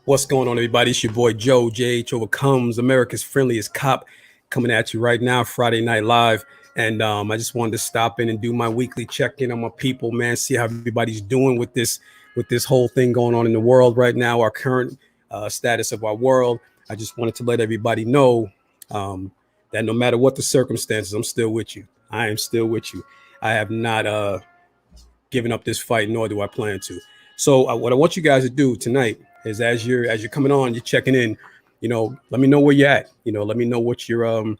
What's going on, everybody? It's your boy Joe, JH Overcomes, America's friendliest cop, coming at you right now, Friday Night Live. And I just wanted to stop in and do my weekly check-in on my people, man. See how everybody's doing with this whole thing going on in the world right now, our current status of our world. I just wanted to let everybody know that no matter what the circumstances, I'm still with you. I am still with you. I have not given up this fight, nor do I plan to. So what I want you guys to do tonight is, as you're coming on, you're checking in. Let me know where you're at. Let me know what you're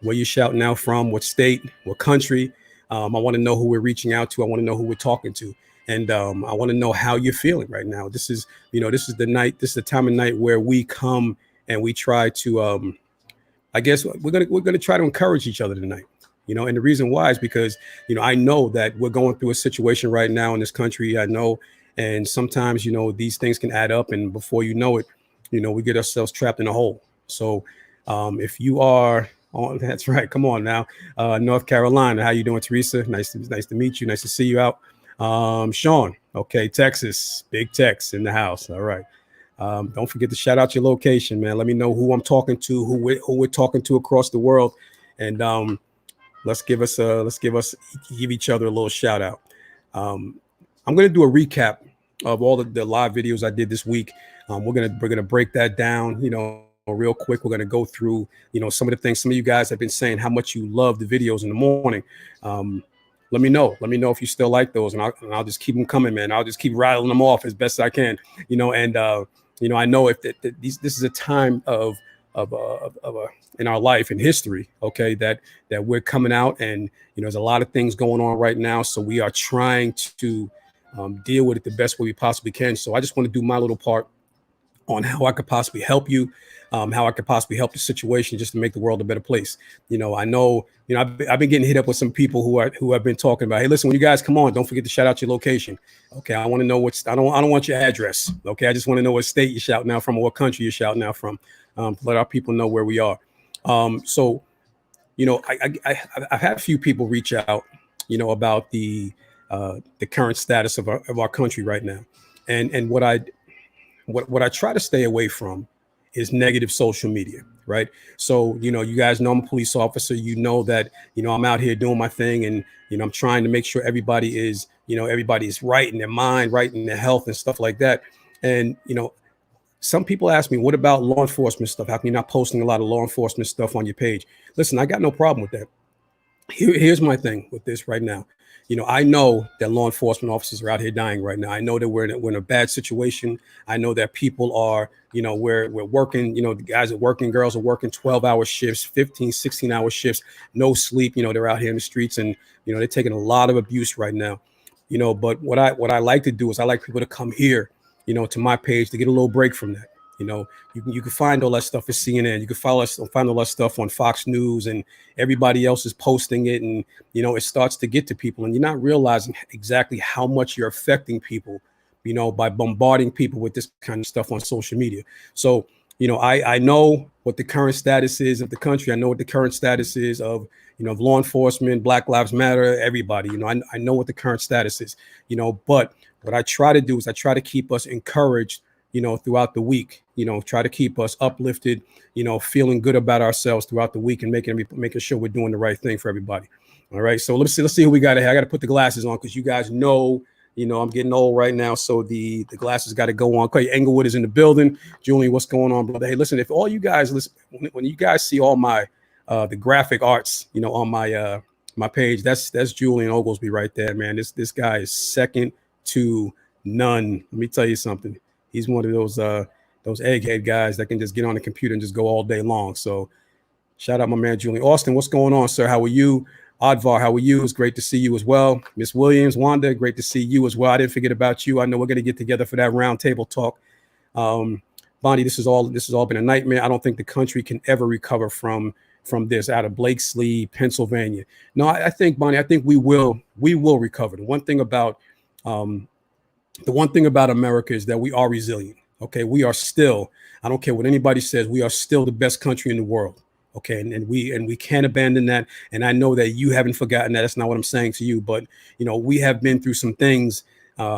where you're shouting out from, what state, what country. I want to know who we're reaching out to. I want to know who we're talking to, and I want to know how you're feeling right now. This is the night. This is the time of night where we come and we try to. I guess we're gonna try to encourage each other tonight. And the reason why is because I know that we're going through a situation right now in this country. I know. And sometimes, these things can add up, and before you know it, we get ourselves trapped in a hole. So if you are on, that's right. Come on now. North Carolina. How you doing, Teresa? Nice to meet you. Nice to see you out. Sean. Okay. Texas. Big Tex in the house. All right. Don't forget to shout out your location, man. Let me know who I'm talking to, who we're talking to across the world. And let's give each other a little shout out. I'm going to do a recap of all the live videos I did this week. We're gonna break that down, real quick. We're going to go through, some of the things. Some of you guys have been saying how much you love the videos in the morning. Let me know. Let me know if you still like those, and I'll just keep them coming, man. I'll just keep rattling them off as best I can, And I know if this is a time of in our life in history, okay, that we're coming out, and there's a lot of things going on right now, so we are trying to deal with it the best way we possibly can. So I just want to do my little part on how I could possibly help you, how I could possibly help the situation just to make the world a better place. I know, I've been getting hit up with some people who have been talking about, hey, listen, when you guys come on, don't forget to shout out your location. Okay, I want to know I don't want your address. Okay, I just want to know what state you're shouting out from or what country you're shouting out from. Let our people know where we are. So, I've had a few people reach out, about the current status of our country right now, and what I try to stay away from is negative social media, right? So you guys know I'm a police officer. That I'm out here doing my thing, and I'm trying to make sure everybody is right in their mind, right in their health, and stuff like that. And some people ask me, what about law enforcement stuff? How come you're not posting a lot of law enforcement stuff on your page? Listen, I got no problem with that. Here's my thing with this right now. I know that law enforcement officers are out here dying right now. I know that we're in a bad situation. I know that people are, we're working, the guys are working, girls are working 12-hour shifts, 15, 16-hour shifts, no sleep. They're out here in the streets, and, they're taking a lot of abuse right now. But what I like to do is I like people to come here, to my page to get a little break from that. You can find all that stuff at CNN. You can find all that stuff on Fox News, and everybody else is posting it, and it starts to get to people, and you're not realizing exactly how much you're affecting people, by bombarding people with this kind of stuff on social media. So, I know what the current status is of the country. I know what the current status is of of law enforcement, Black Lives Matter, everybody. I know what the current status is. But what I try to do is I try to keep us encouraged, throughout the week, try to keep us uplifted, feeling good about ourselves throughout the week, and making sure we're doing the right thing for everybody. All right. So let's see who we got here. I got to put the glasses on because you guys know, I'm getting old right now. So the glasses got to go on. Okay. Englewood is in the building. Julian, what's going on, brother? Hey, listen, if all you guys listen, when you guys see all my, the graphic arts, on my, my page, that's Julian Oglesby right there, man. This guy is second to none. Let me tell you something. He's one of those egghead guys that can just get on the computer and just go all day long. So shout out my man, Julian. Austin, what's going on, sir? How are you? Advar, how are you? It's great to see you as well. Miss Williams, Wanda, great to see you as well. I didn't forget about you. I know we're going to get together for that round table talk. Bonnie, this has all been a nightmare. I don't think the country can ever recover from this. Out of Blakesley, Pennsylvania. No, I think, Bonnie, we will recover. The one thing about America is that we are resilient. Okay, we are still, I don't care what anybody says, we are still the best country in the world. Okay, and we can't abandon that. And I know that you haven't forgotten that. That's not what I'm saying to you, but we have been through some things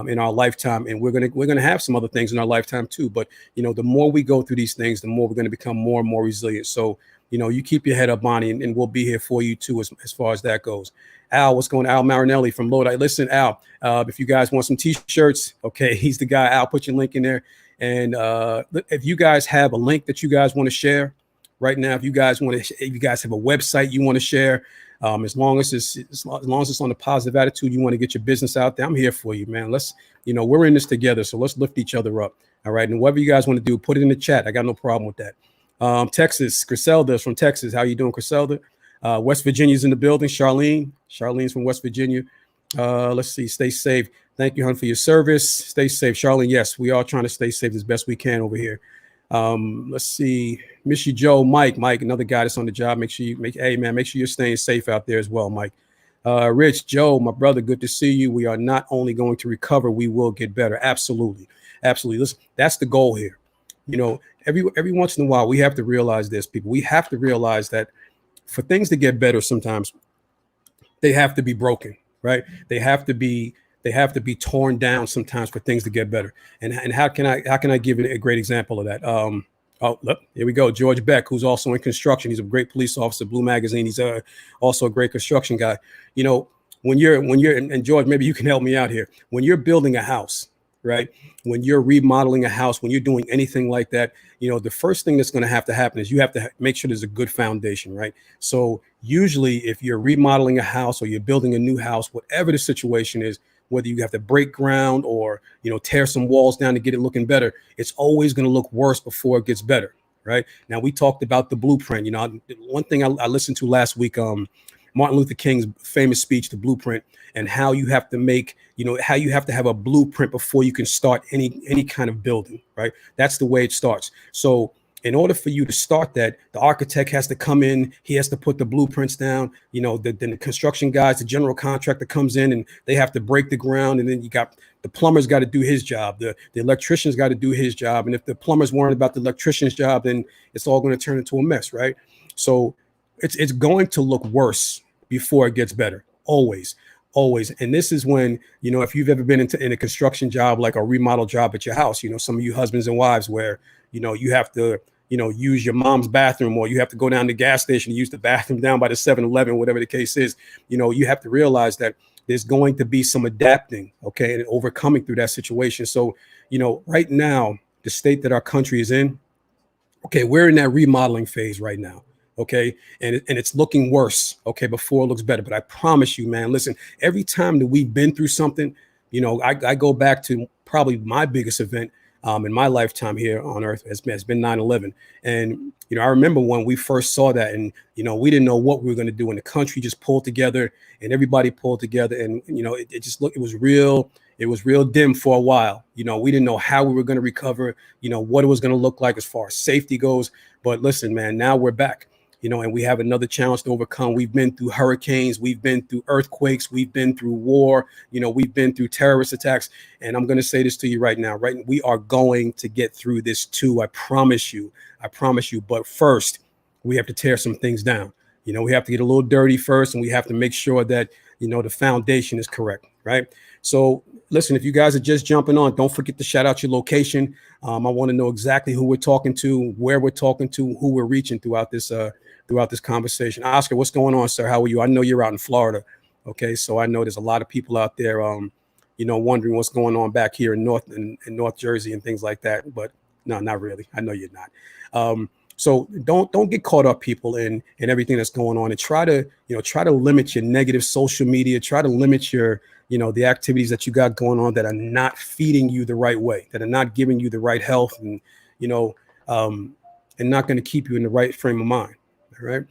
in our lifetime, and we're gonna have some other things in our lifetime too. But the more we go through these things, the more we're gonna become more and more resilient. So you keep your head up, Bonnie, and we'll be here for you too as far as that goes. Al, what's going on? Al Marinelli from Lodi. Listen, Al, if you guys want some t-shirts, okay, he's the guy. Al, put your link in there. And if you guys have a link that you guys want to share right now, if you guys have a website you want to share, as long as it's on a positive attitude, you want to get your business out there, I'm here for you, man. Let's, we're in this together, so let's lift each other up. All right, and whatever you guys want to do, put it in the chat. I got no problem with that. Texas, Griselda's from Texas. How you doing, Griselda? West Virginia's in the building. Charlene's from West Virginia. Let's see. Stay safe. Thank you, hon, for your service. Stay safe, Charlene. Yes, we are trying to stay safe as best we can over here. Let's see. Miss you, Joe. Mike, another guy that's on the job. Make sure you're staying safe out there as well, Mike. Rich, Joe, my brother, good to see you. We are not only going to recover, we will get better. Absolutely. Listen, that's the goal here. Every once in a while, we have to realize this, people. We have to realize that for things to get better, sometimes they have to be broken, right? They have to be torn down sometimes for things to get better. And how can I give a great example of that? Look, here we go. George Beck, who's also in construction. He's a great police officer, Blue Magazine. He's also a great construction guy. When you're, and George, maybe you can help me out here. When you're building a house, right? When you're remodeling a house, when you're doing anything like that, the first thing that's going to happen is you have to make sure there's a good foundation, right? So usually if you're remodeling a house or you're building a new house, whatever the situation is, whether you have to break ground or, tear some walls down to get it looking better, it's always going to look worse before it gets better, right? Now, we talked about the blueprint. One thing I listened to last week, Martin Luther King's famous speech, The Blueprint, and how you have to have a blueprint before you can start any kind of building, right? That's the way it starts. So in order for you to start that, the architect has to come in, he has to put the blueprints down, then the construction guys, the general contractor comes in and they have to break the ground. And then you got the plumber's got to do his job. The electrician's got to do his job. And if the plumber's worried about the electrician's job, then it's all going to turn into a mess, right? So it's going to look worse before it gets better, always. And this is when, if you've ever been in a construction job, like a remodel job at your house, some of you husbands and wives where, you have to, use your mom's bathroom, or you have to go down to the gas station and use the bathroom down by the 7-Eleven, whatever the case is. You have to realize that there's going to be some adapting, okay, and overcoming through that situation. So, right now, the state that our country is in, okay, we're in that remodeling phase right now. Okay. And it's looking worse. Okay. Before it looks better. But I promise you, man, listen, every time that we've been through something, I go back to probably my biggest event in my lifetime here on earth has been 9/11. And, I remember when we first saw that and, we didn't know what we were going to do, and the country just pulled together and everybody pulled together. And, it was real. It was real dim for a while. We didn't know how we were going to recover, what it was going to look like as far as safety goes. But listen, man, now we're back. And we have another challenge to overcome. We've been through hurricanes, we've been through earthquakes, we've been through war, we've been through terrorist attacks. And I'm going to say this to you right now, right? We are going to get through this too. I promise you. But first, we have to tear some things down. We have to get a little dirty first, and we have to make sure that, the foundation is correct, right? So listen, if you guys are just jumping on, don't forget to shout out your location. I want to know exactly who we're talking to, where we're talking to, who we're reaching throughout this conversation. Oscar, what's going on, sir? How are you? I know you're out in Florida. Okay. So I know there's a lot of people out there, wondering what's going on back here in North Jersey and things like that. But no, not really. I know you're not. So don't get caught up, people, in everything that's going on, and try to limit your negative social media. Try to limit your, the activities that you got going on that are not feeding you the right way, that are not giving you the right health, and, and not going to keep you in the right frame of mind. All right.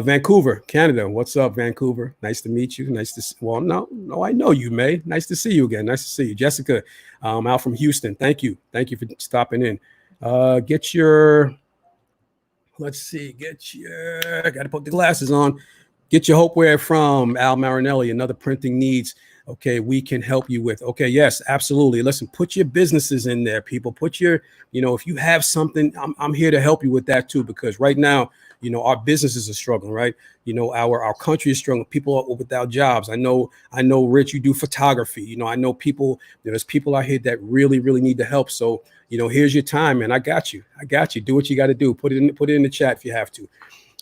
Vancouver, Canada. What's up, Vancouver? Nice to meet you. No, I know you, May. Nice to see you again. Nice to see you. Jessica, out from Houston. Thank you for stopping in. I got to put the glasses on. Get your hopeware from Al Marinelli, another printing needs. okay, we can help you with. Okay, yes, absolutely. Listen, put your businesses in there, people. Put your, if you have something, I'm here to help you with that too, because right now, our businesses are struggling, right? Our country is struggling. People are without jobs. I know, Rich, you do photography. I know people, there's people out here that really, really need the help. So, here's your time, man. I got you. I got you. Do what you got to do. Put it in the chat if you have to.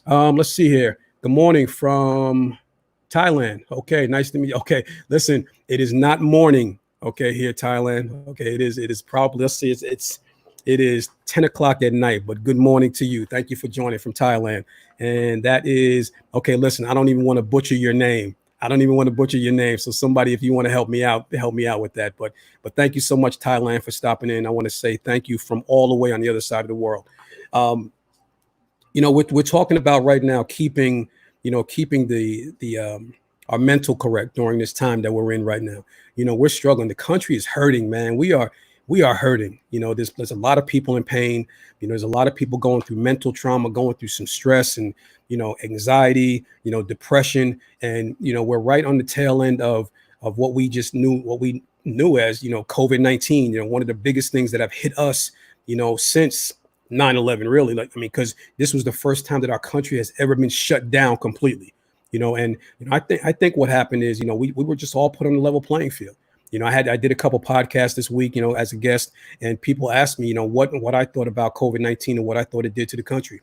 Let's see here. Good morning from Thailand. Okay, nice to meet you. Okay, listen, it is not morning. Okay, here, Thailand. Okay, it is probably, let's see, it is 10 o'clock at night, but good morning to you. Thank you for joining from Thailand. And that is, okay, listen, I don't even want to butcher your name. I don't even want to butcher your name. So somebody, if you want to help me out with that. But thank you so much, Thailand, for stopping in. I want to say thank you from all the way on the other side of the world. We're talking about right now keeping the our mental correct during this time that we're in right now. We're struggling. The country is hurting, man. We are hurting. There's a lot of people in pain. There's a lot of people going through mental trauma, going through some stress and anxiety, depression, and we're right on the tail end of what we knew as COVID-19. One of the biggest things that have hit us, since 9/11, really, because this was the first time that our country has ever been shut down completely, and I think what happened is, we were just all put on a level playing field. I did a couple podcasts this week, as a guest, and people asked me, what I thought about COVID-19 and what I thought it did to the country.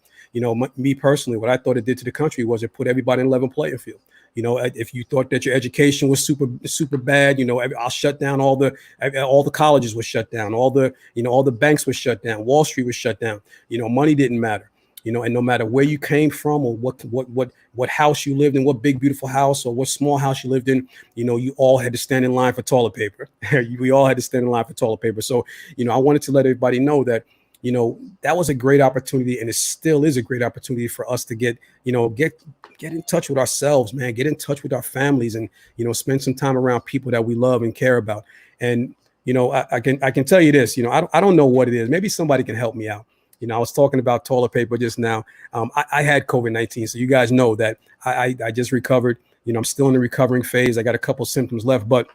Me personally, what I thought it did to the country was it put everybody in a level playing field. If you thought that your education was super, super bad, I'll shut down all the colleges were shut down. All the banks were shut down. Wall Street was shut down. Money didn't matter, and no matter where you came from or what house you lived in, what big, beautiful house or what small house you lived in, you all had to stand in line for toilet paper. We all had to stand in line for toilet paper. So, I wanted to let everybody know that, that was a great opportunity, and it still is a great opportunity for us to get in touch with ourselves, man, get in touch with our families and, spend some time around people that we love and care about. And, I can tell you this, I don't know what it is. Maybe somebody can help me out. I was talking about toilet paper just now. I had COVID-19. So you guys know that I just recovered. I'm still in the recovering phase. I got a couple symptoms left, but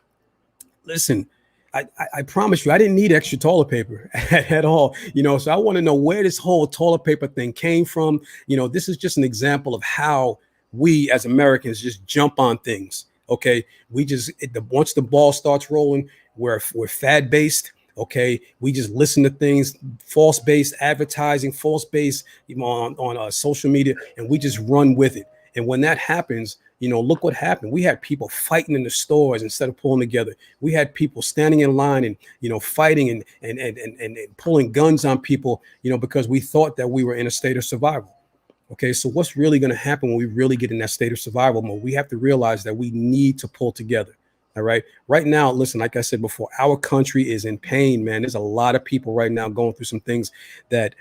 listen, I promise you, I didn't need extra toilet paper at all. So I want to know where this whole toilet paper thing came from. This is just an example of how we as Americans just jump on things. Okay. Once the ball starts rolling, we're fad based. Okay. We just listen to things, false based advertising, false based on social media, and we just run with it. And when that happens, look what happened. We had people fighting in the stores instead of pulling together. We had people standing in line and, fighting and pulling guns on people, because we thought that we were in a state of survival. Okay, so what's really going to happen when we really get in that state of survival mode? We have to realize that we need to pull together. All right. Right now, listen, like I said before, our country is in pain, man. There's a lot of people right now going through some things that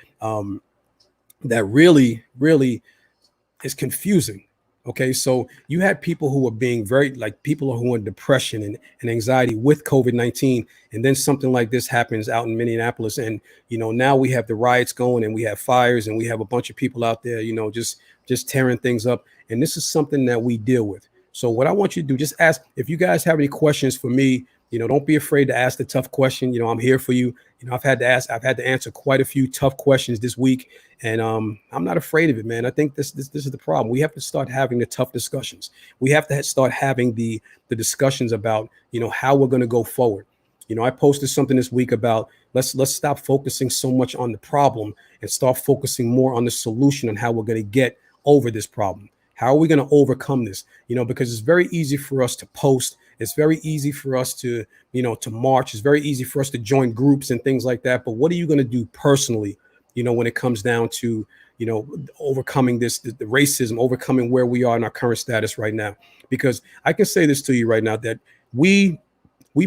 really, really is confusing. Okay, so you had people who were being people who are in depression and anxiety with COVID-19, and then something like this happens out in Minneapolis, and now we have the riots going, and we have fires, and we have a bunch of people out there, just tearing things up, and this is something that we deal with. So what I want you to do, just ask if you guys have any questions for me. Don't be afraid to ask the tough question. I'm here for you. I've had to answer quite a few tough questions this week, and I'm not afraid of it, man. I think this is the problem. We have to start having the tough discussions. We have to start having the discussions about, how we're going to go forward. I posted something this week about let's stop focusing so much on the problem and start focusing more on the solution and how we're going to get over this problem. How are we going to overcome this? Because it's very easy for us to post. It's very easy for us to, to march. It's very easy for us to join groups and things like that. But what are you going to do personally, when it comes down to, overcoming the racism, overcoming where we are in our current status right now? Because I can say this to you right now, that we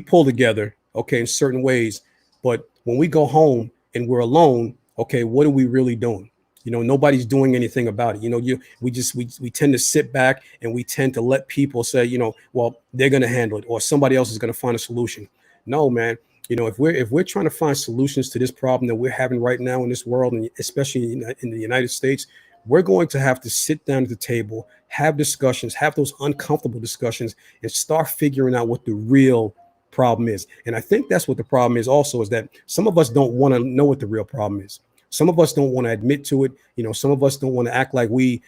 pull together, okay, in certain ways. But when we go home and we're alone, okay, what are we really doing? Nobody's doing anything about it. We tend to sit back and we tend to let people say, well, they're going to handle it, or somebody else is going to find a solution. No, man. If we're trying to find solutions to this problem that we're having right now in this world, and especially in the United States, we're going to have to sit down at the table, have discussions, have those uncomfortable discussions, and start figuring out what the real problem is. And I think that's what the problem is also, is that some of us don't want to know what the real problem is. Some of us don't want to admit to it. Some of us don't want to act like we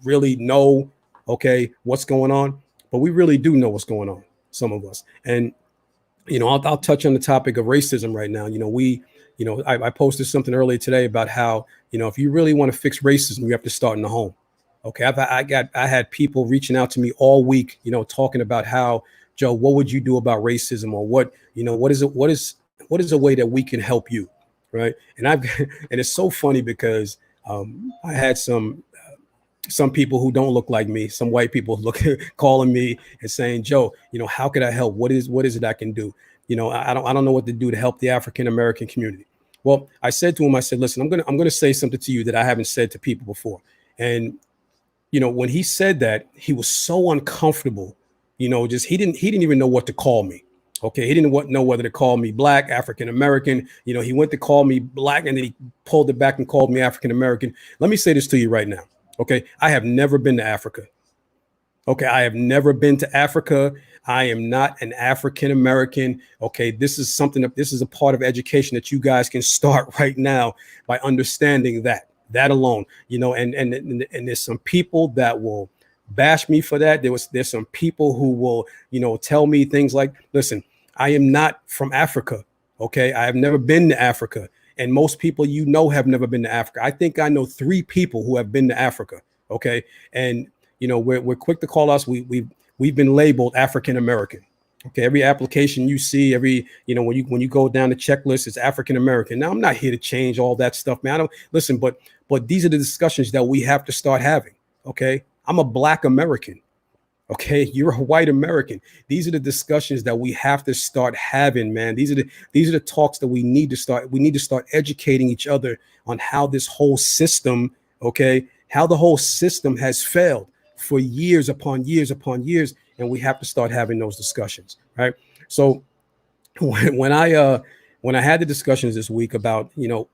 really know, okay, what's going on, but we really do know what's going on, some of us. And I'll touch on the topic of racism right now. I posted something earlier today about how, if you really want to fix racism, you have to start in the home. Okay. I had people reaching out to me all week, talking about how, Joe, what would you do about racism, or what is a way that we can help you? Right. And and it's so funny because I had some people who don't look like me, some white people calling me and saying, Joe, how could I help? What is it I can do? I don't know what to do to help the African American community. Well, I said to him, I said, listen, I'm gonna say something to you that I haven't said to people before. And when he said that, he was so uncomfortable. Just he didn't even know what to call me. Okay, he didn't know whether to call me Black, African American. He went to call me Black, and then he pulled it back and called me African American. Let me say this to you right now. Okay, I have never been to Africa. Okay, I have never been to Africa. I am not an African American. Okay, this is a part of education that you guys can start right now by understanding that alone. And there's some people that will bash me for that. There's some people who will, tell me things like, listen, I am not from Africa. Okay, I have never been to Africa. And most people, have never been to Africa. I think I know 3 people who have been to Africa. Okay. And, we're quick to call us. We've been labeled African American. Okay. Every application you see, when you go down the checklist, it's African American. Now, I'm not here to change all that stuff, man. I don't listen, but these are the discussions that we have to start having. Okay. I'm a Black American. Okay, you're a white American. These are the discussions that we have to start having, man. These are the talks that we need to start. We need to start educating each other on how this whole system, okay, how the whole system has failed for years upon years upon years, and we have to start having those discussions, right? So when I had the discussions this week about,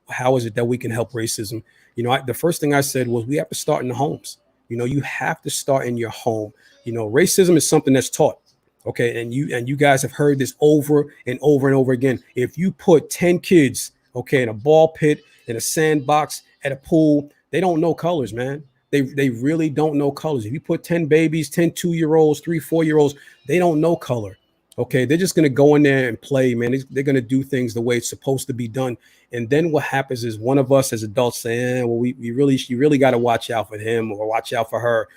how is it that we can help racism, the first thing I said was we have to start in the homes. You have to start in your home. Racism is something that's taught. Okay. And you guys have heard this over and over and over again. If you put 10 kids, okay, in a ball pit, in a sandbox, at a pool, they don't know colors, man. They really don't know colors. If you put 10 babies, 10 2-year-olds, 3 4-year-olds, they don't know color. Okay. They're just going to go in there and play, man. They're going to do things the way it's supposed to be done. And then what happens is one of us as adults saying, well, you really got to watch out for him or watch out for her.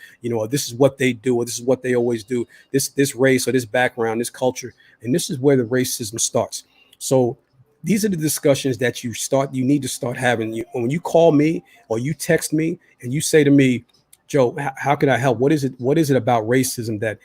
This is what they do, or this is what they always do. This race or this background, this culture. And this is where the racism starts. So these are the discussions that you need to start having. When you call me or you text me and you say to me, Joe, how can I help? What is it about racism that,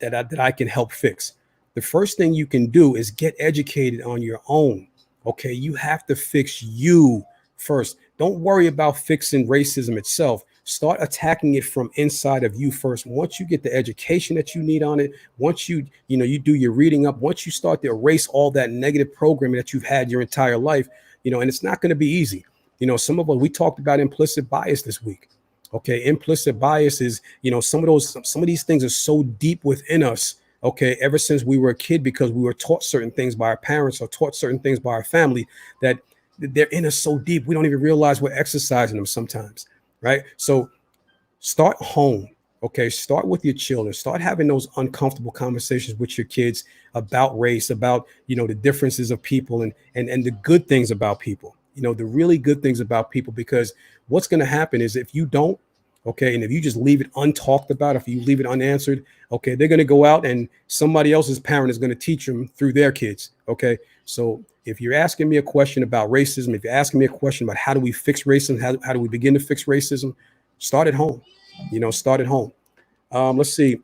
that I can help fix? The first thing you can do is get educated on your own. Okay, you have to fix you first. Don't worry about fixing racism itself. Start attacking it from inside of you first. Once you get the education that you need on it, once you do your reading up, once you start to erase all that negative programming that you've had your entire life, and it's not going to be easy. Some of us, we talked about implicit bias this week. Okay, implicit bias is, some of these things are so deep within us. Okay, ever since we were a kid, because we were taught certain things by our parents or taught certain things by our family, that they're in us so deep, we don't even realize we're exercising them sometimes, right? So start home, okay? Start with your children. Start having those uncomfortable conversations with your kids about race, about, the differences of people and the good things about people, the really good things about people, because what's going to happen is if you don't, okay, and if you just leave it untalked about, if you leave it unanswered, okay, they're going to go out and somebody else's parent is going to teach them through their kids. Okay, so if you're asking me a question about racism, if you're asking me a question about how do we fix racism, how do we begin to fix racism, start at home. Start at home. Let's see.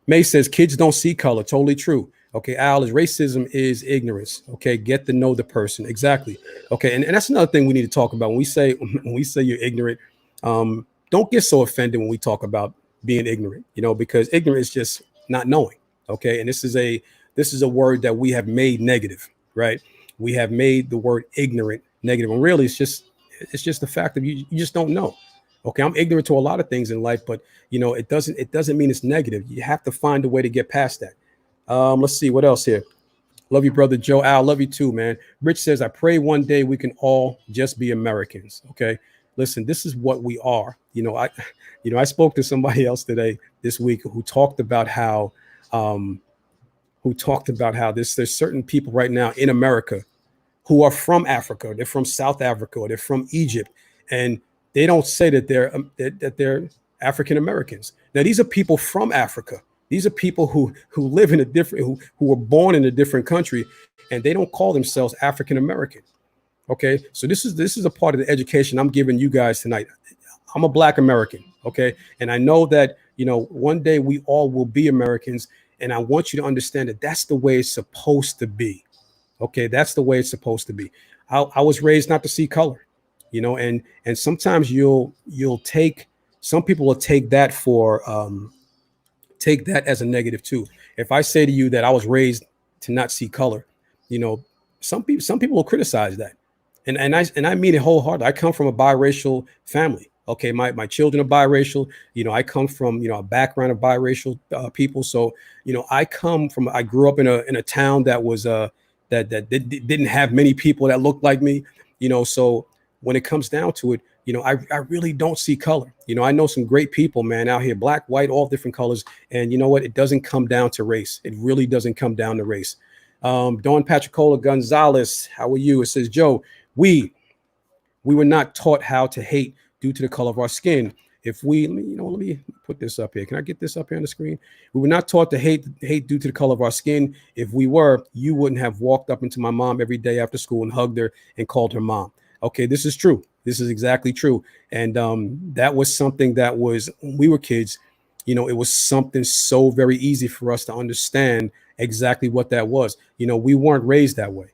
May says kids don't see color. Totally true. Okay, Al, is racism is ignorance. Okay, get to know the person. Exactly. Okay, and that's another thing we need to talk about when we say you're ignorant. Don't get so offended when we talk about being ignorant, because ignorance is just not knowing. Okay. And this is a word that we have made negative, right? We have made the word ignorant negative. And really it's It's just the fact that you just don't know. Okay, I'm ignorant to a lot of things in life, but it doesn't mean it's negative. You have to find a way to get past that. Let's see what else here. Love you, brother Joe. Al, love you too, man. Rich says, I pray one day we can all just be Americans. Okay. Listen, this is what we are. I spoke to somebody else today this week who talked about how there's certain people right now in America who are from Africa. They're from South Africa, or they're from Egypt, and they don't say that they're African Americans. Now, these are people from Africa. These are people who live in a different, who were born in a different country, and they don't call themselves African American. Okay, so this is a part of the education I'm giving you guys tonight. I'm a Black American, okay, and I know that one day we all will be Americans, and I want you to understand that that's the way it's supposed to be. Okay, that's the way it's supposed to be. I was raised not to see color, and sometimes some people will take that as a negative too. If I say to you that I was raised to not see color, some people will criticize that, and I mean it wholeheartedly. I come from a biracial family. Okay, my children are biracial. I come from a background of biracial people. So I grew up in a town that was that didn't have many people that looked like me. So when it comes down to it, I really don't see color. I know some great people, man, out here, black, white, all different colors. And you know what? It doesn't come down to race. It really doesn't come down to race. Dawn Patricola Gonzalez, how are you? It says, Joe, we were not taught how to hate due to the color of our skin. Let me put this up here. Can I get this up here on the screen? We were not taught to hate due to the color of our skin. If we were, you wouldn't have walked up into my mom every day after school and hugged her and called her mom. Okay, this is true. This is exactly true. And that was something that was, when we were kids, it was something so very easy for us to understand exactly what that was. We weren't raised that way.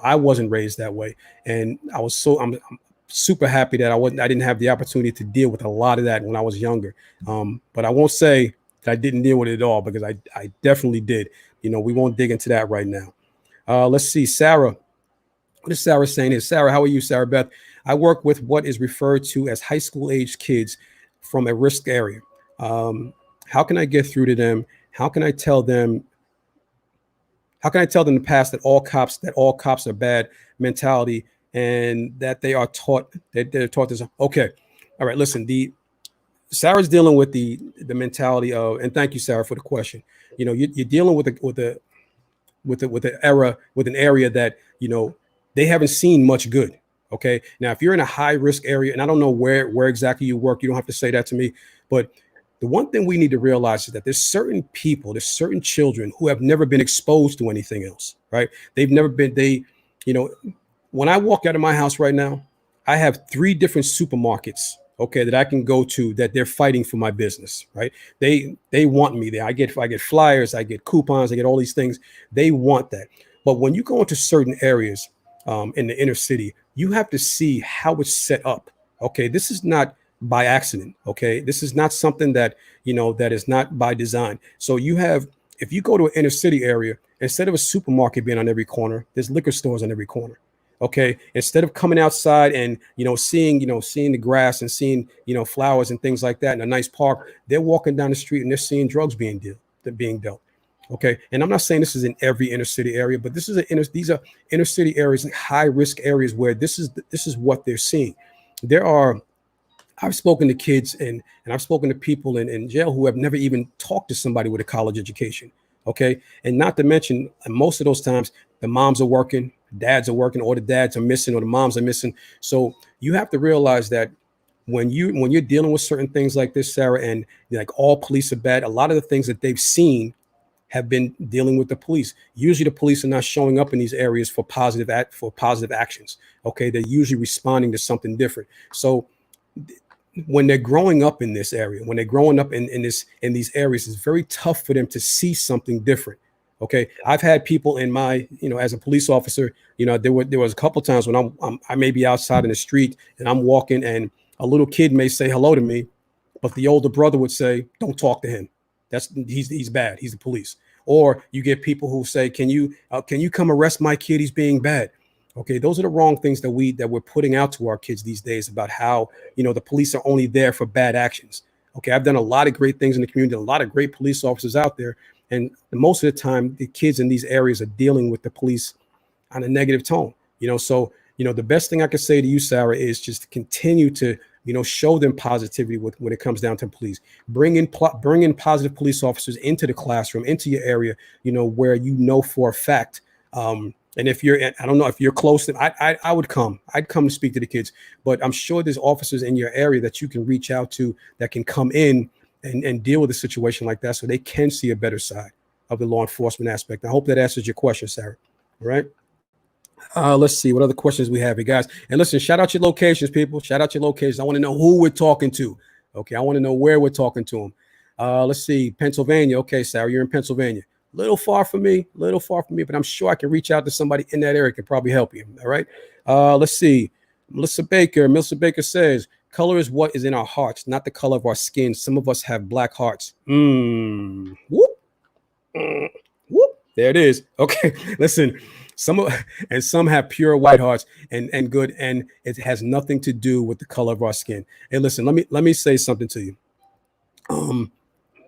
I wasn't raised that way. And I'm super happy that I didn't have the opportunity to deal with a lot of that when I was younger. But I won't say that I didn't deal with it at all, because I definitely did. We won't dig into that right now. Let's see, Sarah. What is Sarah saying here? Sarah, how are you, Sarah Beth? I work with what is referred to as high school age kids from a risk area. How can I get through to them? How can I tell them in the past that all cops are bad mentality, and that they're taught this? Okay. All right. Listen, Sarah's dealing with the mentality of, and thank you, Sarah, for the question. You're dealing with an area that, they haven't seen much good. Okay. Now, if you're in a high risk area, and I don't know where exactly you work, you don't have to say that to me, but the one thing we need to realize is that there's certain children who have never been exposed to anything else, right? When I walk out of my house right now, I have 3 different supermarkets, okay, that I can go to, that they're fighting for my business, right? They want me there. I get flyers, I get coupons, I get all these things. They want that. But when you go into certain areas in the inner city, you have to see how it's set up. Okay, this is not by accident. Okay, this is not something that that is not by design. So if you go to an inner city area, instead of a supermarket being on every corner, there's liquor stores on every corner. Okay, instead of coming outside and seeing the grass and seeing flowers and things like that in a nice park, they're walking down the street and they're seeing drugs being dealt. Okay, and I'm not saying this is in every inner city area, but these are inner city areas, high risk areas, where this is what they're seeing. I've spoken to kids and I've spoken to people in jail who have never even talked to somebody with a college education. Okay, and not to mention, most of those times the moms are working, dads are working, or the dads are missing, or the moms are missing. So you have to realize that when you're dealing with certain things like this, Sarah, and like all police are bad, a lot of the things that they've seen have been dealing with the police. Usually the police are not showing up in these areas for positive actions. Okay, they're usually responding to something different. So when they're growing up in this area, when they're growing up in these areas, it's very tough for them to see something different. Okay, I've had people in my, as a police officer, there was a couple of times when I may be outside in the street and I'm walking, and a little kid may say hello to me, but the older brother would say, "Don't talk to him. He's bad. He's the police." Or you get people who say, "Can you come arrest my kid? He's being bad." Okay, those are the wrong things that we're putting out to our kids these days about how, the police are only there for bad actions. Okay, I've done a lot of great things in the community, a lot of great police officers out there, and most of the time, the kids in these areas are dealing with the police on a negative tone. So the best thing I could say to you, Sarah, is just to continue to show them positivity when it comes down to police. Bring in positive police officers into the classroom, into your area, where for a fact. And if I don't know if you're close to, I'd come to speak to the kids, but I'm sure there's officers in your area that you can reach out to that can come in and deal with a situation like that, so they can see a better side of the law enforcement aspect. I hope that answers your question, Sarah. All right. Let's see what other questions we have here, guys. And listen, shout out your locations, people. Shout out your locations. I want to know who we're talking to. Okay, I want to know where we're talking to them. Let's see, Pennsylvania. Okay, Sarah, you're in Pennsylvania. Little far from me, but I'm sure I can reach out to somebody in that area, can probably help you. All right. Let's see. Melissa Baker says, color is what is in our hearts, not the color of our skin. Some of us have black hearts. Whoop. Whoop. There it is. Okay. Listen, some have pure white hearts and good, and it has nothing to do with the color of our skin. Hey, listen, let me say something to you.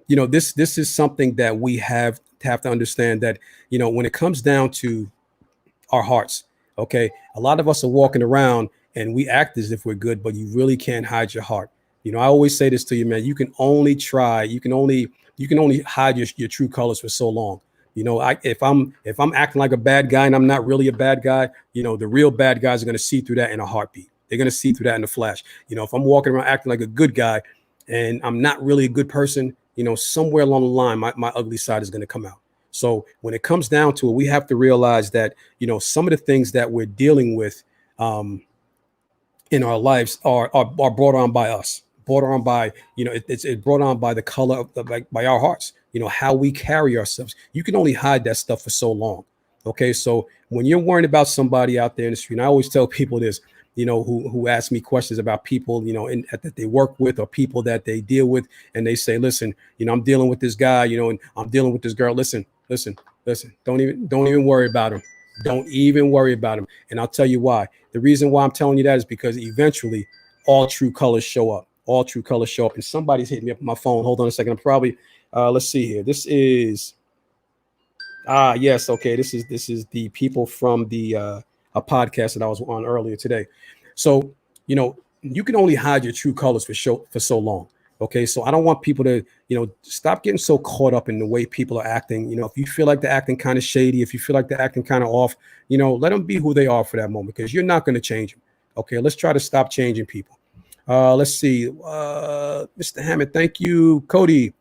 This is something that we have to understand, that when it comes down to our hearts, okay, a lot of us are walking around and we act as if we're good, but you really can't hide your heart. I always say this to you, man. You can only hide your true colors for so long. If I'm acting like a bad guy and I'm not really a bad guy, the real bad guys are going to see through that in a heartbeat. They're going to see through that in a flash. If I'm walking around acting like a good guy and I'm not really a good person, somewhere along the line, my ugly side is going to come out. So when it comes down to it, we have to realize that, some of the things that we're dealing with in our lives are brought on by us, brought on by, it's brought on by the color of by our hearts, how we carry ourselves. You can only hide that stuff for so long. Okay. So when you're worrying about somebody out there in the street, and I always tell people this, who ask me questions about people, that they work with or people that they deal with. And they say, listen, I'm dealing with this guy, and I'm dealing with this girl. Listen, don't even worry about him. Don't even worry about him. And I'll tell you why. The reason why I'm telling you that is because eventually all true colors show up. All true colors show up. And somebody's hitting me up on my phone. Hold on a second. I'm probably, let's see here. This is, yes. Okay. This is the people from the, a podcast that I was on earlier today. So, you can only hide your true colors for so long. Okay. So I don't want people to, stop getting so caught up in the way people are acting. If you feel like they're acting kind of shady, if you feel like they're acting kind of off, let them be who they are for that moment, because you're not going to change them. Okay. Let's try to stop changing people. Let's see. Mr. Hammond, thank you. Cody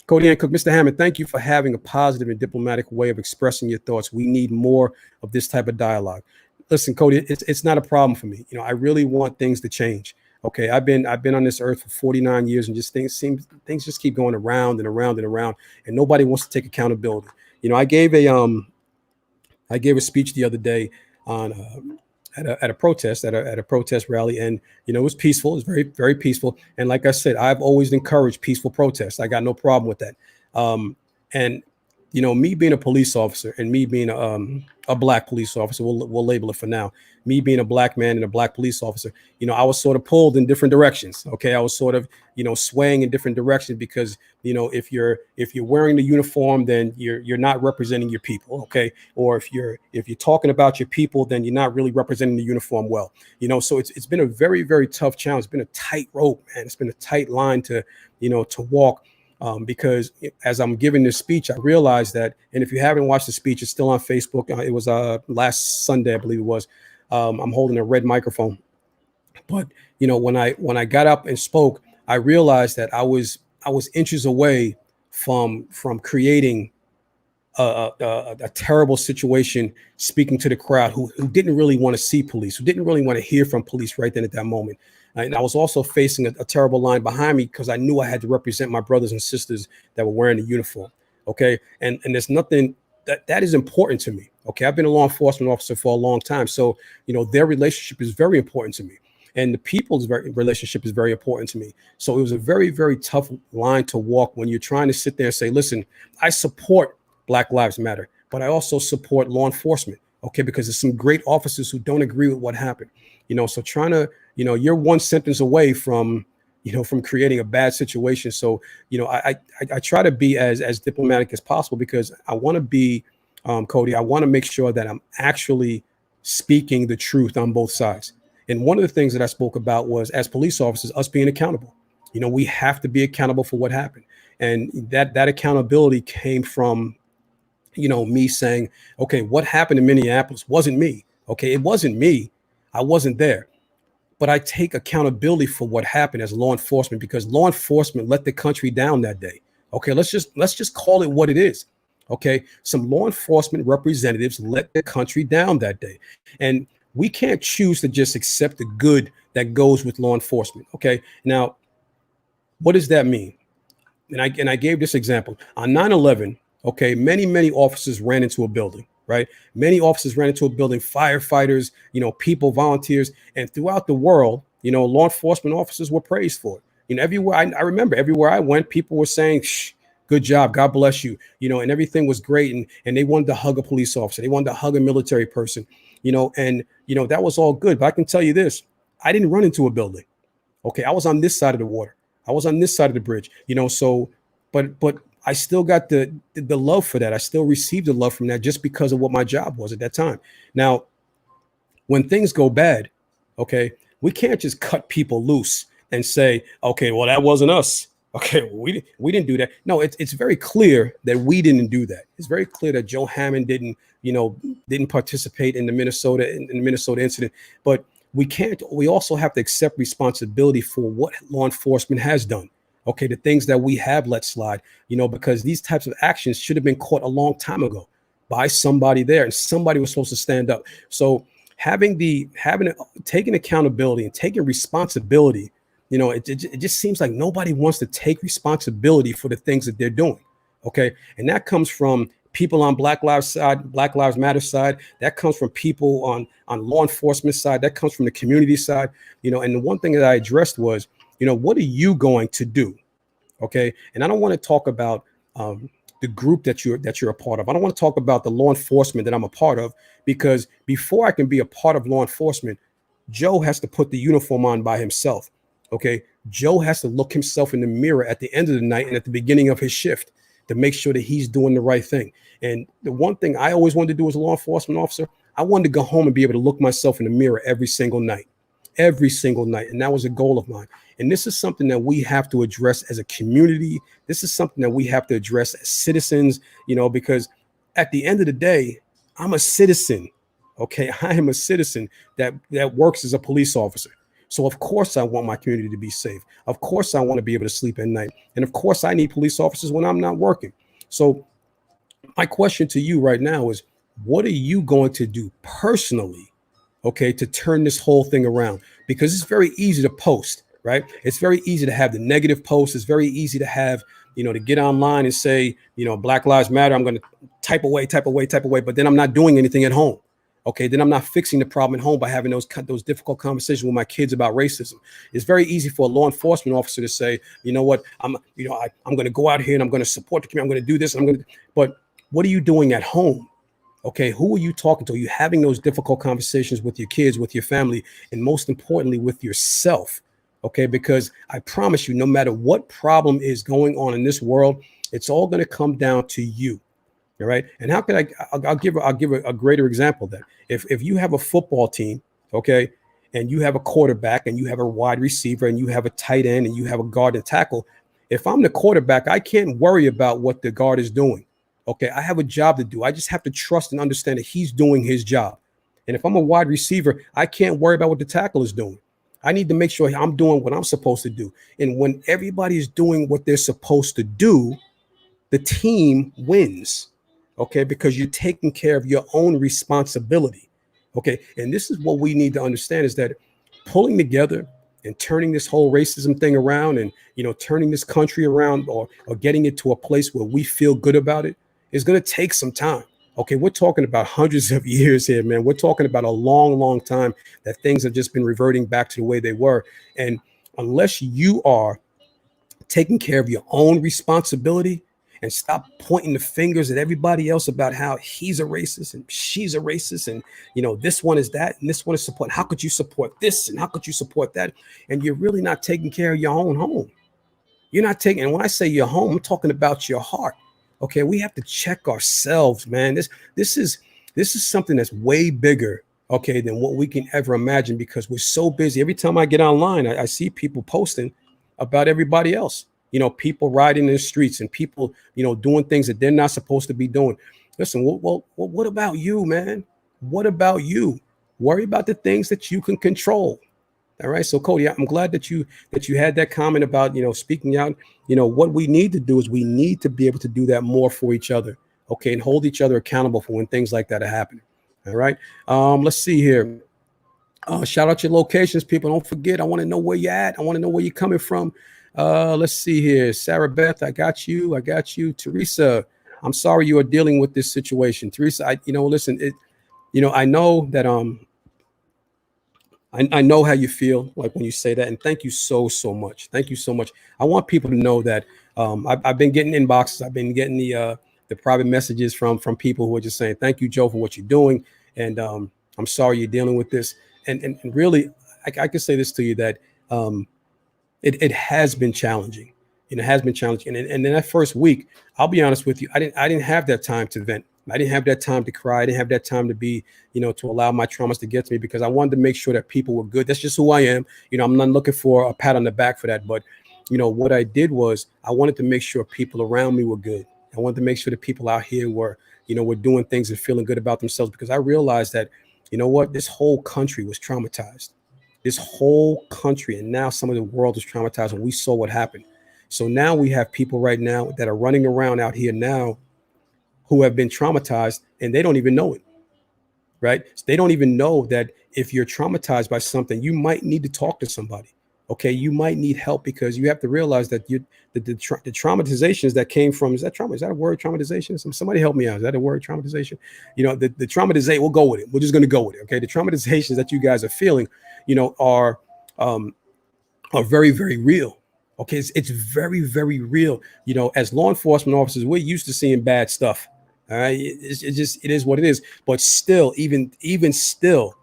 and Cook, Mr. Hammond, thank you for having a positive and diplomatic way of expressing your thoughts. We need more of this type of dialogue. Listen, Cody, it's not a problem for me. I really want things to change. Okay, I've been on this earth for 49 years, and just things just keep going around and around and around, and nobody wants to take accountability. I gave a speech the other day on at a protest at a protest rally, and it was peaceful. It was very, very peaceful. And like I said, I've always encouraged peaceful protests. I got no problem with that. And me being a police officer, and me being a black police officer, we'll label it for now. Me being a black man and a black police officer, I was sort of pulled in different directions. Okay, I was sort of swaying in different directions, because if you're wearing the uniform, then you're not representing your people. Okay, or if you're talking about your people, then you're not really representing the uniform well. So it's been a very, very tough challenge. It's been a tight rope, man. It's been a tight line to walk. Because as I'm giving this speech, I realized that, and if you haven't watched the speech, it's still on Facebook. It was last Sunday, I believe it was. I'm holding a red microphone, but when I got up and spoke, I realized that I was inches away from creating a terrible situation, speaking to the crowd who didn't really want to see police, who didn't really want to hear from police right then at that moment. And I was also facing a terrible line behind me, because I knew I had to represent my brothers and sisters that were wearing the uniform. Okay. And there's nothing that is important to me. Okay. I've been a law enforcement officer for a long time. So, their relationship is very important to me. And the people's relationship is very important to me. So it was a very, very tough line to walk when you're trying to sit there and say, listen, I support Black Lives Matter, but I also support law enforcement. Okay, because there's some great officers who don't agree with what happened. So trying to, you're one sentence away from, from creating a bad situation. So, I try to be as diplomatic as possible because I want to be, Cody, I want to make sure that I'm actually speaking the truth on both sides. And one of the things that I spoke about was, as police officers, us being accountable. We have to be accountable for what happened. And that accountability came from, me saying, okay, what happened in Minneapolis wasn't me. Okay, it wasn't me. I wasn't there. But I take accountability for what happened as law enforcement, because law enforcement let the country down that day. Okay, let's just call it what it is. Okay, some law enforcement representatives let the country down that day. And we can't choose to just accept the good that goes with law enforcement. Okay, now what does that mean? And I gave this example on 9/11. Okay, many officers ran into a building, right? Many officers ran into a building, firefighters, people, volunteers, and throughout the world, law enforcement officers were praised for it. Everywhere I remember, everywhere I went, people were saying, Shh, good job, God bless you, and everything was great, and they wanted to hug a police officer, they wanted to hug a military person, and that was all good. But I can tell you this: I didn't run into a building. Okay, I was on this side of the water. I was on this side of the bridge, so, but I still got the love for that. I still received the love from that just because of what my job was at that time. Now, when things go bad, okay, we can't just cut people loose and say, okay, well, that wasn't us. Okay, we didn't do that. No, it's very clear that we didn't do that. It's very clear that Joe Hammond didn't participate in the Minnesota incident. But we also have to accept responsibility for what law enforcement has done. Okay, the things that we have let slide, because these types of actions should have been caught a long time ago by somebody there, and somebody was supposed to stand up. So taking accountability and taking responsibility, it just seems like nobody wants to take responsibility for the things that they're doing. Okay, and that comes from people on Black Lives Matter side. That comes from people on law enforcement side. That comes from the community side. And the one thing that I addressed was, what are you going to do? Okay, and I don't want to talk about the group that you're a part of. I don't want to talk about the law enforcement that I'm a part of, because before I can be a part of law enforcement, Joe has to put the uniform on by himself. Okay, Joe has to look himself in the mirror at the end of the night and at the beginning of his shift to make sure that he's doing the right thing. And the one thing I always wanted to do as a law enforcement officer, I wanted to go home and be able to look myself in the mirror every single night. And that was a goal of mine. And this is something that we have to address as a community. This is something that we have to address as citizens, because at the end of the day, I'm a citizen. Okay, I am a citizen that works as a police officer. So of course I want my community to be safe. Of course I want to be able to sleep at night. And of course I need police officers when I'm not working. So my question to you right now is, what are you going to do personally, okay, to turn this whole thing around? Because it's very easy to post, right? It's very easy to have the negative posts. It's very easy to have, to get online and say, Black Lives Matter. I'm going to type away, but then I'm not doing anything at home. Okay, then I'm not fixing the problem at home by having those difficult conversations with my kids about racism. It's very easy for a law enforcement officer to say, you know what, I'm going to go out here and I'm going to support the community. I'm going to do this. But what are you doing at home? Okay, who are you talking to? Are you having those difficult conversations with your kids, with your family, and most importantly, with yourself? Okay, because I promise you, no matter what problem is going on in this world, it's all going to come down to you. All right. And how can I'll give a greater example then. If you have a football team, okay, and you have a quarterback and you have a wide receiver and you have a tight end and you have a guard and tackle, if I'm the quarterback, I can't worry about what the guard is doing. Okay, I have a job to do. I just have to trust and understand that he's doing his job. And if I'm a wide receiver, I can't worry about what the tackle is doing. I need to make sure I'm doing what I'm supposed to do. And when everybody is doing what they're supposed to do, the team wins. Okay, because you're taking care of your own responsibility. Okay, and this is what we need to understand, is that pulling together and turning this whole racism thing around, and turning this country around, or getting it to a place where we feel good about it, is going to take some time. Okay, we're talking about hundreds of years here, man. We're talking about a long time that things have just been reverting back to the way they were. And unless you are taking care of your own responsibility and stop pointing the fingers at everybody else about how he's a racist and she's a racist, and this one is that and this one is support. How could you support this and how could you support that? And you're really not taking care of your own home. You're not taking, and when I say your home, I'm talking about your heart. Okay, we have to check ourselves, man. This is something that's way bigger, okay, than what we can ever imagine, because we're so busy. Every time I get online, I see people posting about everybody else. People riding in the streets and people, doing things that they're not supposed to be doing. Listen, well, what about you, man? What about you? Worry about the things that you can control. All right. So Cody, I'm glad that you had that comment about, speaking out. What we need to do is we need to be able to do that more for each other. Okay. And hold each other accountable for when things like that are happening. All right. Let's see here. Shout out your locations, people. Don't forget. I want to know where you're at. I want to know where you're coming from. Let's see here. Sarah Beth, I got you. Teresa, I'm sorry you are dealing with this situation. Teresa, listen, I know that, I know how you feel like when you say that, and thank you so much. Thank you so much. I want people to know that I've been getting inboxes. I've been getting the private messages from people who are just saying, thank you, Joe, for what you're doing, and I'm sorry you're dealing with this. And really, I can say this to you that it has been challenging. It has been challenging. And in that first week, I'll be honest with you, I didn't have that time to vent. I didn't have that time to cry. I didn't have that time to be, to allow my traumas to get to me, because I wanted to make sure that people were good. That's just who I am. I'm not looking for a pat on the back for that. But, what I did was I wanted to make sure people around me were good. I wanted to make sure that people out here were, were doing things and feeling good about themselves, because I realized that, this whole country was traumatized. This whole country, and now some of the world is traumatized, and we saw what happened. So now we have people right now that are running around out here now who have been traumatized, and they don't even know it, right? So they don't even know that if you're traumatized by something, you might need to talk to somebody. Okay, you might need help, because you have to realize that the traumatizations that came from, is that trauma? Is that a word, traumatization? Somebody help me out. Is that a word, traumatization? The traumatization, we'll go with it. We're just going to go with it. Okay, the traumatizations that you guys are feeling, are very, very real. Okay, it's very, very real. As law enforcement officers, we're used to seeing bad stuff. All right, it is what it is. But still, even still,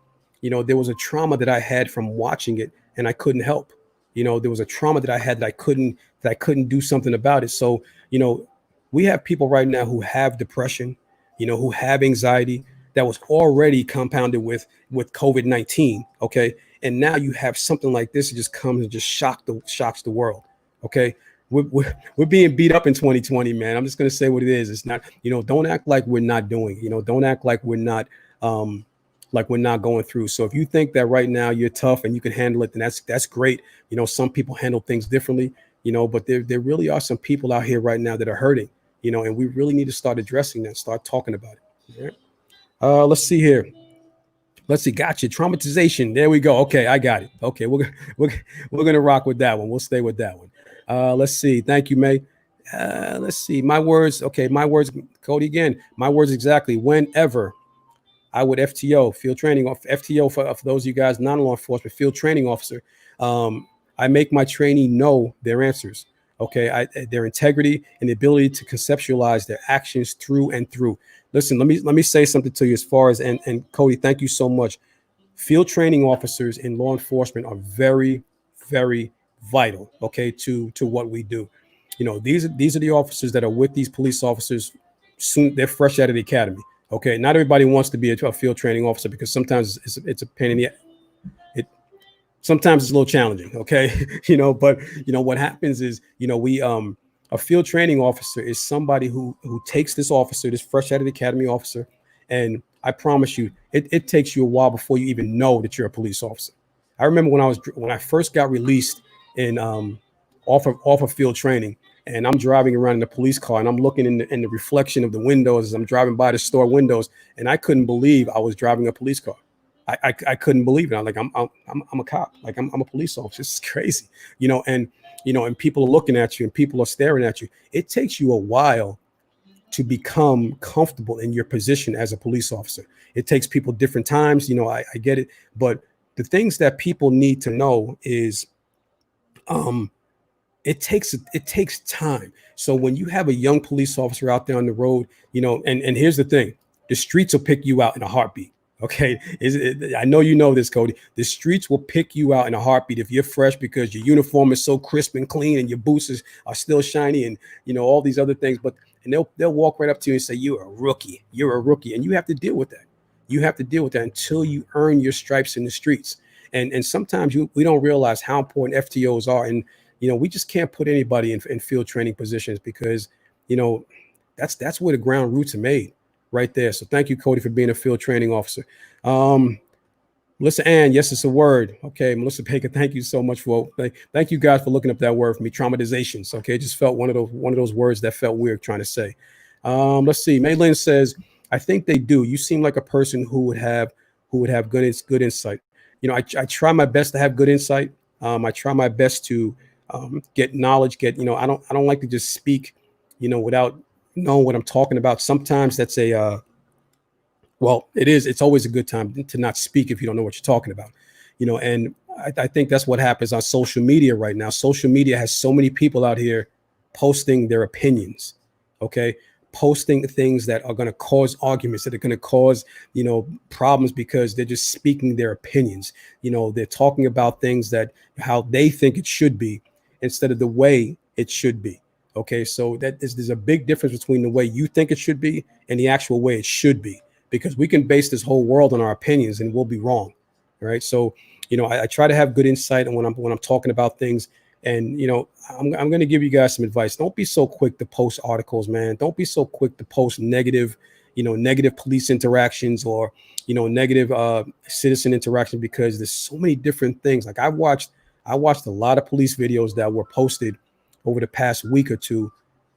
there was a trauma that I had from watching it, and I couldn't help. There was a trauma that I had that I couldn't do something about it. So, we have people right now who have depression, who have anxiety that was already compounded with COVID-19. Okay, and now you have something like this that just comes and just shocks the world. Okay. We're being beat up in 2020, man. I'm just going to say what it is. It's not, don't act like we're not doing, don't act like we're not going through. So if you think that right now you're tough and you can handle it, then that's great. Some people handle things differently, but there really are some people out here right now that are hurting, and we really need to start addressing that, start talking about it. All right? Let's see here. Let's see. Gotcha. Traumatization. There we go. Okay. I got it. Okay. We're going to rock with that one. We'll stay with that one. Let's see. Thank you, May. Let's see. My words. Okay. My words, Cody, again. My words exactly. Whenever I would FTO, field training, FTO for those of you guys, non-law enforcement, field training officer. I make my trainee know their answers. Okay. Their integrity and the ability to conceptualize their actions through and through. Listen, let me say something to you as far as, and Cody, thank you so much. Field training officers in law enforcement are very, very vital, okay, to what we do. These are the officers that are with these police officers. Soon they're fresh out of the academy. Okay, not everybody wants to be a field training officer, because sometimes it's a pain in the sometimes it's a little challenging. Okay, but what happens is we a field training officer is somebody who takes this officer, this fresh out of the academy officer, and I promise you, it takes you a while before you even know that you're a police officer. I remember when I first got released in off of field training, and I'm driving around in the police car, and I'm looking in the reflection of the windows as I'm driving by the store windows, and I couldn't believe I was driving a police car. I couldn't believe it. I'm like, I'm a cop. Like I'm a police officer. This is crazy, and people are looking at you and people are staring at you. It takes you a while to become comfortable in your position as a police officer. It takes people different times. I get it. But the things that people need to know is it takes time. So when you have a young police officer out there on the road, and here's the thing, the streets will pick you out in a heartbeat. Okay, I know you know this, Cody. The streets will pick you out in a heartbeat if you're fresh, because your uniform is so crisp and clean, and your boots are still shiny, and all these other things. And they'll walk right up to you and say, "You're a rookie. You're a rookie," and you have to deal with that. You have to deal with that until you earn your stripes in the streets. And sometimes we don't realize how important FTOs are, and we just can't put anybody in field training positions, because that's where the ground roots are made, right there. So thank you, Cody, for being a field training officer. Melissa Ann, yes, it's a word. Okay, Melissa Baker, thank you so much thank you guys for looking up that word for me. Traumatizations. Okay, it just felt one of those words that felt weird trying to say. Let's see. Maylin says, I think they do. You seem like a person who would have good insight. I try my best to have good insight. I try my best to get knowledge. I don't like to just speak, without knowing what I'm talking about. Sometimes that's it's always a good time to not speak if you don't know what you're talking about, and I think that's what happens on social media right now. Social media has so many people out here posting their opinions, okay, posting things that are going to cause arguments, that are going to cause, problems, because they're just speaking their opinions. They're talking about things that how they think it should be instead of the way it should be. Okay, so there's a big difference between the way you think it should be and the actual way it should be, because we can base this whole world on our opinions and we'll be wrong. Right. So, I try to have good insight, and when I'm talking about things, and I'm going to give you guys some advice. Don't be so quick to post articles, man. Don't be so quick to post negative police interactions, or negative citizen interaction, because there's so many different things. Like I watched a lot of police videos that were posted over the past week or two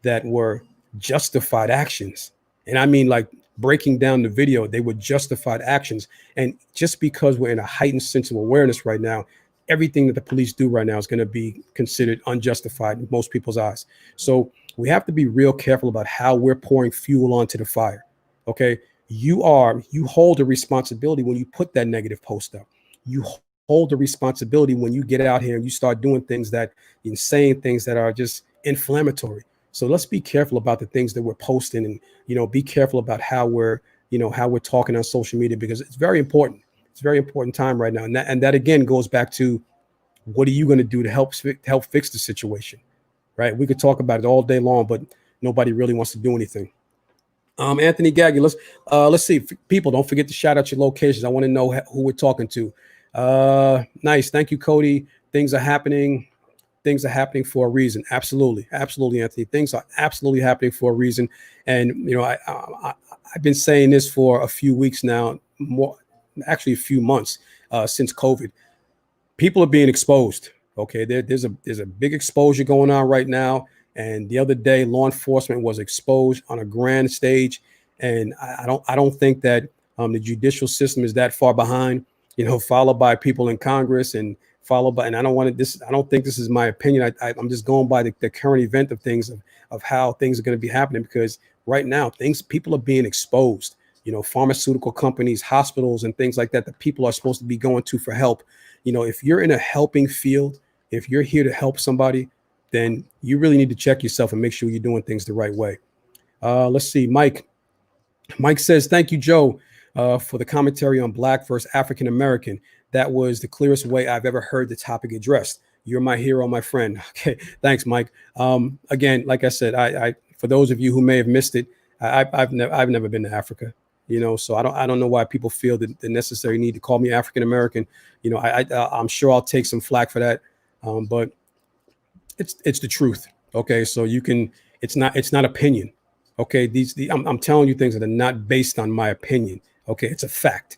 that were justified actions. And I mean, like, breaking down the video, they were justified actions. And just because we're in a heightened sense of awareness right now, everything that the police do right now is going to be considered unjustified in most people's eyes. So we have to be real careful about how we're pouring fuel onto the fire. Okay. You hold a responsibility when you put that negative post up. You hold the responsibility when you get out here and you start doing things and saying things that are just inflammatory. So let's be careful about the things that we're posting, and, be careful about how we're talking on social media, because it's very important. It's a very important time right now. And that again goes back to, what are you going to do to help fix the situation? Right. We could talk about it all day long, but nobody really wants to do anything. Anthony Gaggy, let's see. People, don't forget to shout out your locations. I want to know who we're talking to. Nice. Thank you, Cody. Things are happening for a reason. Absolutely, Anthony. Things are absolutely happening for a reason. And I've been saying this for a few weeks now, actually a few months since COVID. People are being exposed. Okay, there's a big exposure going on right now. And the other day, law enforcement was exposed on a grand stage. And I don't think that the judicial system is that far behind. Followed by people in Congress, and followed by, and I don't think this is my opinion. I'm just going by the current event of things, of how things are going to be happening, because right now people are being exposed, pharmaceutical companies, hospitals, and things like that people are supposed to be going to for help. If you're in a helping field, if you're here to help somebody, then you really need to check yourself and make sure you're doing things the right way. Let's see. Mike says, thank you, Joe, for the commentary on Black versus African American. That was the clearest way I've ever heard the topic addressed. You're my hero, my friend. Okay, thanks, Mike. Again, like I said, I for those of you who may have missed it, I've never been to Africa. So I don't know why people feel the necessary need to call me African American. I'm sure I'll take some flack for that, but it's the truth. Okay, so it's not opinion. Okay, I'm telling you things that are not based on my opinion. Okay, it's a fact.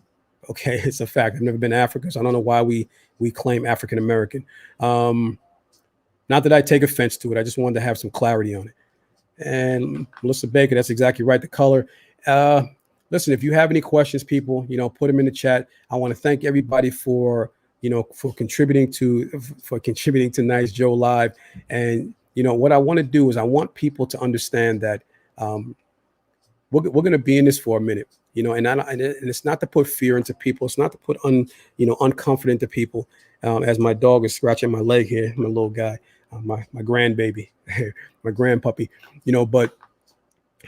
Okay, it's a fact. I've never been to Africa, so I don't know why we claim African American. Not that I take offense to it. I just wanted to have some clarity on it. And Melissa Baker, that's exactly right. The color. Listen, if you have any questions, people, put them in the chat. I want to thank everybody for contributing to Nice Joe Live. And what I want to do is I want people to understand that we're going to be in this for a minute. And it's not to put fear into people. It's not to put uncomfort into people. As my dog is scratching my leg here, my little guy. my grandbaby, my grandpuppy, but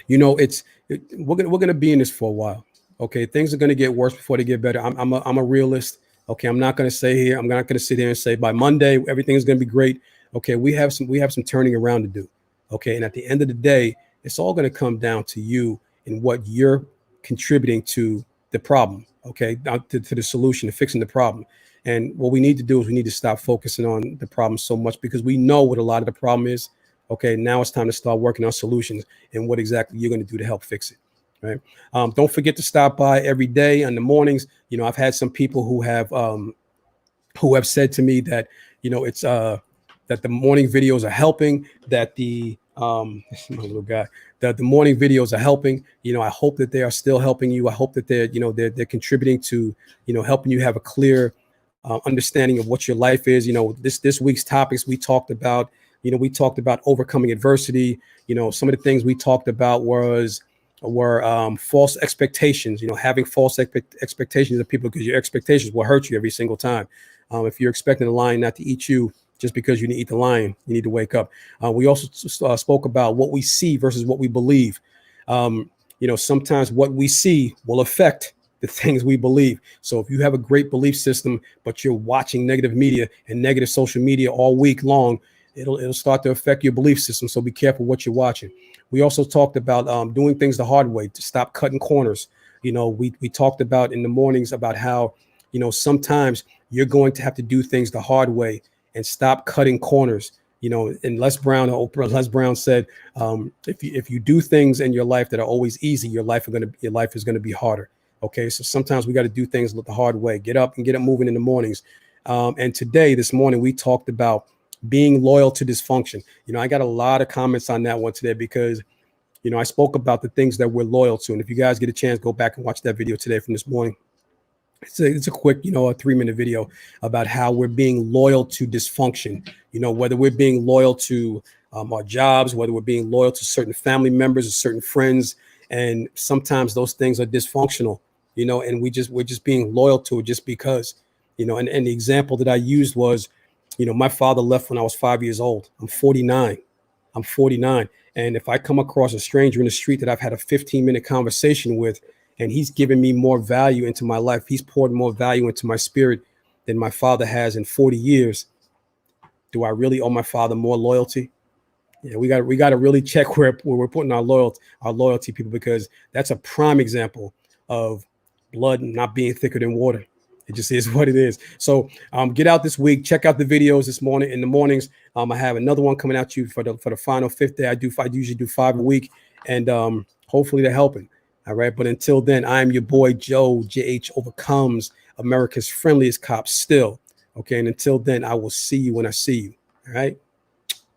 we're gonna be in this for a while. Okay, things are gonna get worse before they get better. I'm a realist. Okay, I'm not gonna say here. I'm not gonna sit here and say by Monday everything is gonna be great. Okay, we have some turning around to do. Okay, and at the end of the day, it's all gonna come down to you and what you're contributing to the problem. Okay, to the solution, to fixing the problem. And what we need to do is we need to stop focusing on the problem so much because we know what a lot of the problem is. Okay, now it's time to start working on solutions and what exactly you're going to do to help fix it. Right. Don't forget to stop by every day in the mornings. I've had some people who have said to me that it's that the morning videos are helping. That the my little guy, that the morning videos are helping. I hope that they are still helping you. I hope that they're contributing to helping you have a clear understanding of what your life is. This week's topics we talked about overcoming adversity. Some of the things we talked about were false expectations. Having false expectations of people because your expectations will hurt you every single time. If you're expecting a lion not to eat you just because you need to eat the lion, you need to wake up. We also spoke about what we see versus what we believe. Sometimes what we see will affect the things we believe. So if you have a great belief system, but you're watching negative media and negative social media all week long, it'll start to affect your belief system. So be careful what you're watching. We also talked about doing things the hard way, to stop cutting corners. We talked about in the mornings about how sometimes you're going to have to do things the hard way and stop cutting corners. And Les Brown said, if you do things in your life that are always easy, your life is gonna be harder. Okay, so sometimes we got to do things the hard way. Get up and get up moving in the mornings. And this morning, we talked about being loyal to dysfunction. I got a lot of comments on that one today because, I spoke about the things that we're loyal to. And if you guys get a chance, go back and watch that video today from this morning. It's a quick, a 3-minute video about how we're being loyal to dysfunction. Whether we're being loyal to our jobs, whether we're being loyal to certain family members or certain friends. And sometimes those things are dysfunctional, and we're just being loyal to it just because, and the example that I used was, my father left when I was 5 years old. I'm 49. And if I come across a stranger in the street that I've had a 15-minute conversation with, and he's given me more value into my life, he's poured more value into my spirit than my father has in 40 years. Do I really owe my father more loyalty? Yeah, we got to really check where we're putting our loyalty, people, because that's a prime example of blood not being thicker than water. It just is what it is. So get out this week. Check out the videos this morning in the mornings. I have another one coming out to you for the final 5th day. I usually do 5 a week, and hopefully they're helping. All right. But until then, I'm your boy Joe. JH Overcomes, America's friendliest cop still. Okay. And until then, I will see you when I see you. All right.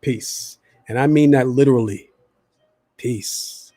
Peace. And I mean that literally. Peace.